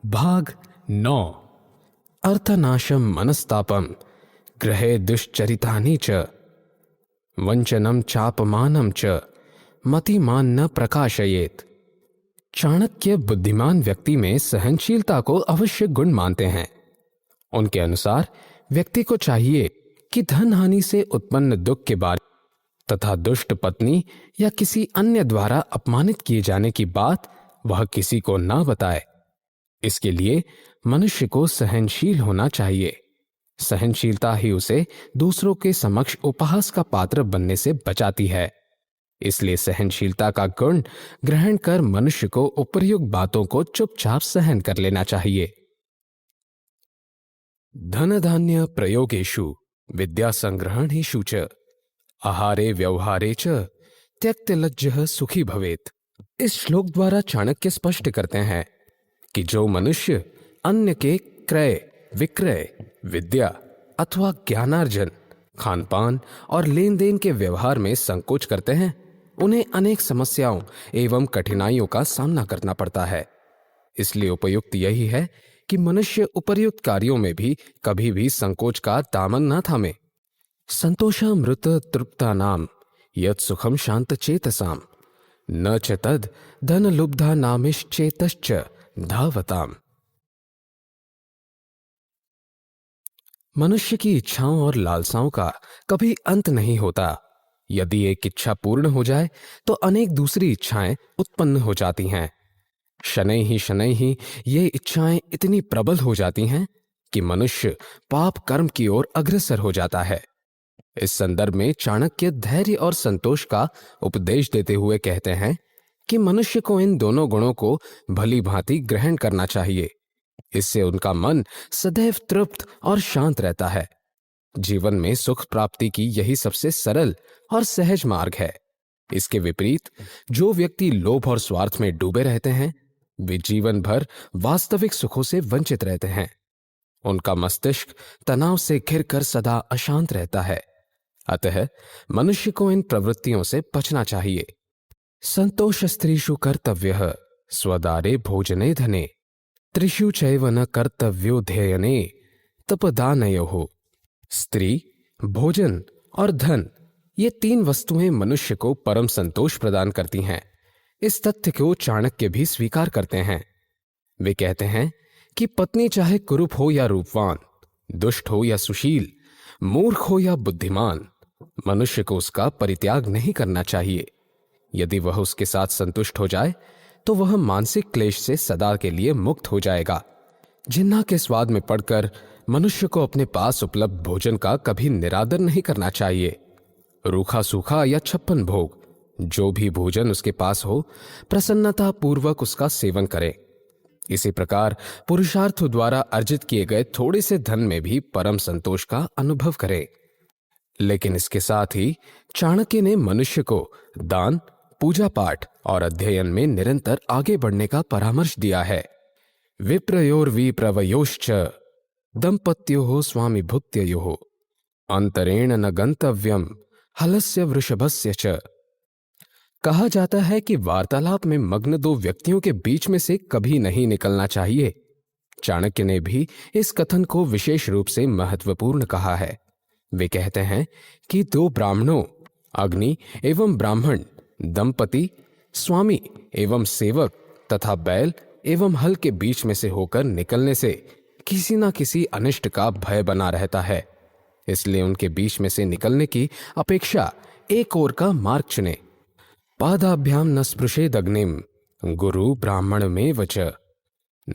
भाग 9। अर्थनाशम मनस्तापम गृहे दुश्चरितानि च वंचनम चापमानम च मतिमान न प्रकाशयेत। चाणक्य बुद्धिमान व्यक्ति में सहनशीलता को अवश्य गुण मानते हैं। उनके अनुसार व्यक्ति को चाहिए कि धन हानि से उत्पन्न दुख के बारे तथा दुष्ट पत्नी या किसी अन्य द्वारा अपमानित किए जाने की बात वह किसी को ना बताए। इसके लिए मनुष्य को सहनशील होना चाहिए। सहनशीलता ही उसे दूसरों के समक्ष उपहास का पात्र बनने से बचाती है। इसलिए सहनशीलता का गुण ग्रहण कर मनुष्य को उपर्युक्त बातों को चुपचाप सहन कर लेना चाहिए। धन धान्य प्रयोगेषु विद्या संग्रहणेषु च आहारे व्यवहारे च त्यक्त लज्जः सुखी भवेत्। इस श्लोक द्वारा चाणक्य स्पष्ट करते हैं कि जो मनुष्य अन्य के क्रय विक्रय विद्या अथवा ज्ञानार्जन खानपान और लेन देन के व्यवहार में संकोच करते हैं, उन्हें अनेक समस्याओं एवं कठिनाइयों का सामना करना पड़ता है। इसलिए उपयुक्त यही है कि मनुष्य उपर्युक्त कार्यों में भी कभी भी संकोच का दामन न थामे। संतोषामृत तृप्तानाम यत् सुखम शांत चेतसाम न च तद धन लुब्धा नामिश्चेतश्च धावताम। मनुष्य की इच्छाओं और लालसाओं का कभी अंत नहीं होता। यदि एक इच्छा पूर्ण हो जाए तो अनेक दूसरी इच्छाएं उत्पन्न हो जाती हैं। शनैः ही ये इच्छाएं इतनी प्रबल हो जाती हैं कि मनुष्य पाप कर्म की ओर अग्रसर हो जाता है। इस संदर्भ में चाणक्य धैर्य और संतोष का उपदेश देते हुए कहते हैं कि मनुष्य को इन दोनों गुणों को भली भांति ग्रहण करना चाहिए। इससे उनका मन सदैव तृप्त और शांत रहता है। जीवन में सुख प्राप्ति की यही सबसे सरल और सहज मार्ग है। इसके विपरीत जो व्यक्ति लोभ और स्वार्थ में डूबे रहते हैं, वे जीवन भर वास्तविक सुखों से वंचित रहते हैं। उनका मस्तिष्क तनाव से घिरकर सदा अशांत रहता है। अतः मनुष्य को इन प्रवृत्तियों से बचना चाहिए। संतोष स्त्रीषु कर्तव्यः स्वदारे भोजने धने त्रिषु चैव न कर्तव्यो ध्ययने तपदानयोः। स्त्री, भोजन और धन, ये तीन वस्तुएं मनुष्य को परम संतोष प्रदान करती हैं। इस तथ्य को चाणक्य भी स्वीकार करते हैं। वे कहते हैं कि पत्नी चाहे कुरूप हो या रूपवान, दुष्ट हो या सुशील, मूर्ख हो या बुद्धिमान, मनुष्य को उसका परित्याग नहीं करना चाहिए। यदि वह उसके साथ संतुष्ट हो जाए तो वह मानसिक क्लेश से सदा के लिए मुक्त हो जाएगा। जिन्ना के स्वाद में पड़कर मनुष्य को अपने पास उपलब्ध भोजन का कभी निरादर नहीं करना चाहिए। रूखा सूखा या छप्पन भोग, जो भी भोजन उसके पास हो, प्रसन्नता पूर्वक उसका सेवन करे। इसी प्रकार पुरुषार्थ द्वारा अर्जित किए गए थोड़े से धन में भी परम संतोष का अनुभव करे। लेकिन इसके साथ ही चाणक्य ने मनुष्य को दान, पूजा पाठ और अध्ययन में निरंतर आगे बढ़ने का परामर्श दिया है। विप्रयोर्विप्रवयोश्च दंपत्योः स्वामिभुक्तयोः अंतरेण न गंतव्यम हलस्य वृषभस्य च। कहा जाता है कि वार्तालाप में मग्न दो व्यक्तियों के बीच में से कभी नहीं निकलना चाहिए। चाणक्य ने भी इस कथन को विशेष रूप से महत्वपूर्ण कहा है। वे कहते हैं कि दो ब्राह्मणों, अग्नि एवं ब्राह्मण, दंपति, स्वामी एवं सेवक तथा बैल एवं हल के बीच में से होकर निकलने से किसी न किसी अनिष्ट का भय बना रहता है। इसलिए उनके बीच में से निकलने की अपेक्षा एक ओर का मार्ग चुने। पादाभ्याम न स्पृशेदग्निम गुरु ब्राह्मण में वच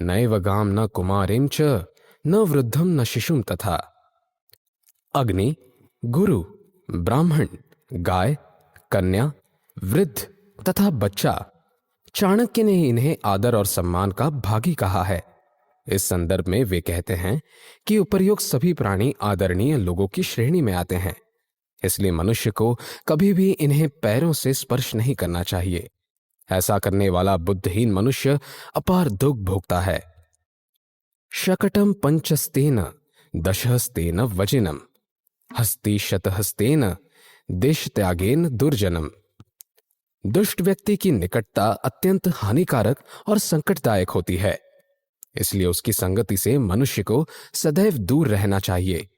नैव गाम न कुमारीम च न वृद्धम न शिशुम तथा। अग्नि, गुरु, ब्राह्मण, गाय, कन्या, वृद्ध तथा बच्चा, चाणक्य ने इन्हें आदर और सम्मान का भागी कहा है। इस संदर्भ में वे कहते हैं कि उपर्युक्त सभी प्राणी आदरणीय लोगों की श्रेणी में आते हैं। इसलिए मनुष्य को कभी भी इन्हें पैरों से स्पर्श नहीं करना चाहिए। ऐसा करने वाला बुद्धिहीन मनुष्य अपार दुख भोगता है। शकटम पंचस्तेन दशहस्तेन वजिनम हस्ति शतहस्तेन देश त्यागेन दुर्जनम। दुष्ट व्यक्ति की निकटता अत्यंत हानिकारक और संकटदायक होती है। इसलिए उसकी संगति से मनुष्य को सदैव दूर रहना चाहिए।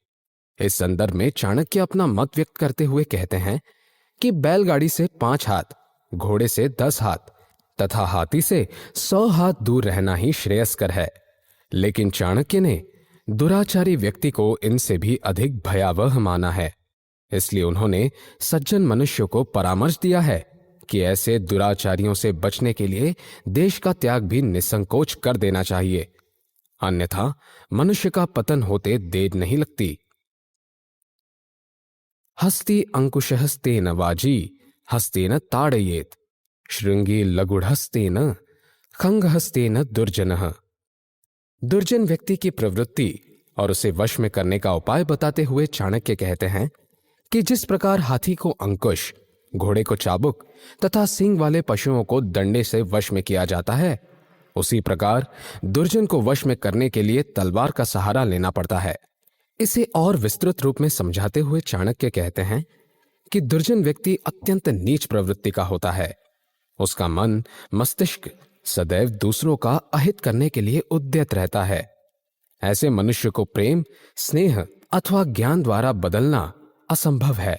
इस संदर्भ में चाणक्य अपना मत व्यक्त करते हुए कहते हैं कि बैलगाड़ी से 5 हाथ, घोड़े से 10 हाथ तथा हाथी से 100 हाथ दूर रहना ही श्रेयस्कर है। लेकिन चाणक्य ने दुराचारी व्यक्ति को इनसे भी अधिक भयावह माना है। इसलिए उन्होंने सज्जन मनुष्यों को परामर्श दिया है कि ऐसे दुराचारियों से बचने के लिए देश का त्याग भी निसंकोच कर देना चाहिए, अन्यथा मनुष्य का पतन होते देर नहीं लगती। हस्ति अंकुशहस्तेन वाजी हस्तेन ताड़येत श्रृंगी लघुहस्तेन खंगहस्तेन दुर्जनः। दुर्जन व्यक्ति की प्रवृत्ति और उसे वश में करने का उपाय बताते हुए चाणक्य कहते हैं कि जिस प्रकार हाथी को अंकुश, घोड़े को चाबुक तथा सींग वाले पशुओं को डंडे से वश में किया जाता है, उसी प्रकार दुर्जन को वश में करने के लिए तलवार का सहारा लेना पड़ता है। इसे और विस्तृत रूप में समझाते हुए चाणक्य कहते हैं कि दुर्जन व्यक्ति अत्यंत नीच प्रवृत्ति का होता है। उसका मन, मस्तिष्क सदैव दूसरों का अहित करने के लिए उद्यत रहता है। ऐसे मनुष्य को प्रेम, स्नेह अथवा ज्ञान द्वारा बदलना असंभव है।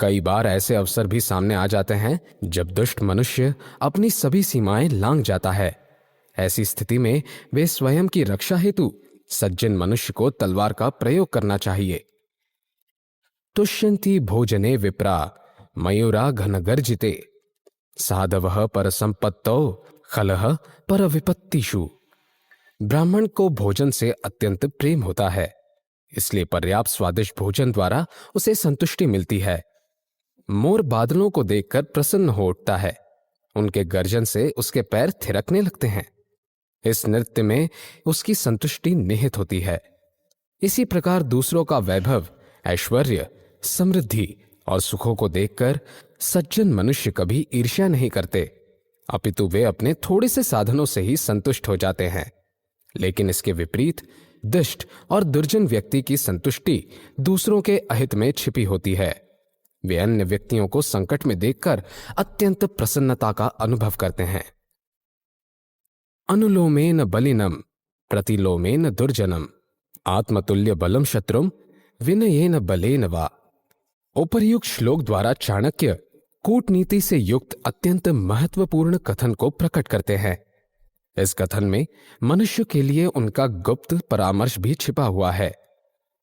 कई बार ऐसे अवसर भी सामने आ जाते हैं जब दुष्ट मनुष्य अपनी सभी सीमाएं लांघ जाता है। ऐसी स्थिति में वे स्वयं की रक्षा हेतु सज्जन मनुष्य को तलवार का प्रयोग करना चाहिए। तुष्यन्ति भोजने विप्रा मयूरा घनगर्जिते साधवः परसंपत्तौ खलः परविपत्तिषु। ब्राह्मण को भोजन से अत्यंत प्रेम होता है, इसलिए पर्याप्त स्वादिष्ट भोजन द्वारा उसे संतुष्टि मिलती है। मोर बादलों को देखकर प्रसन्न हो उठता है, उनके गर्जन से उसके पैर थिरकने लगते हैं। इस नृत्य में उसकी संतुष्टि निहित होती है। इसी प्रकार दूसरों का वैभव, ऐश्वर्य, समृद्धि और सुखों को देखकर सज्जन मनुष्य कभी ईर्ष्या नहीं करते, अपितु वे अपने थोड़े से साधनों से ही संतुष्ट हो जाते हैं। लेकिन इसके विपरीत दुष्ट और दुर्जन व्यक्ति की संतुष्टि दूसरों के अहित में छिपी होती है। वे अन्य व्यक्तियों को संकट में देखकर अत्यंत प्रसन्नता का अनुभव करते हैं। अनुलोमेन बलिनम प्रतिलोमेन दुर्जनम आत्मतुल्य बलम शत्रुम विनयेन बलेन वा। उपर्युक्त श्लोक द्वारा चाणक्य कूटनीति से युक्त अत्यंत महत्वपूर्ण कथन को प्रकट करते हैं। इस कथन में मनुष्य के लिए उनका गुप्त परामर्श भी छिपा हुआ है।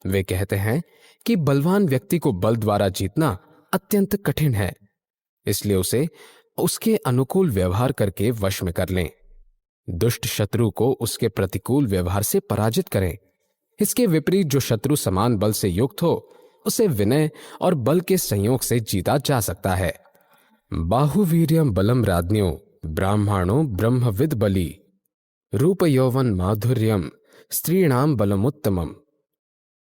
वे कहते हैं कि बलवान व्यक्ति को बल द्वारा जीतना अत्यंत कठिन है, इसलिए उसे उसके अनुकूल व्यवहार करके वश में कर लें। दुष्ट शत्रु को उसके प्रतिकूल व्यवहार से पराजित करें। इसके विपरीत जो शत्रु समान बल से युक्त हो, उसे विनय और बल के संयोग से जीता जा सकता है। बाहुवीर्यम बलम राज्ञो ब्राह्मणो ब्रह्मविद बली रूप यौवन माधुर्यम स्त्रीणाम बलमुत्तमम।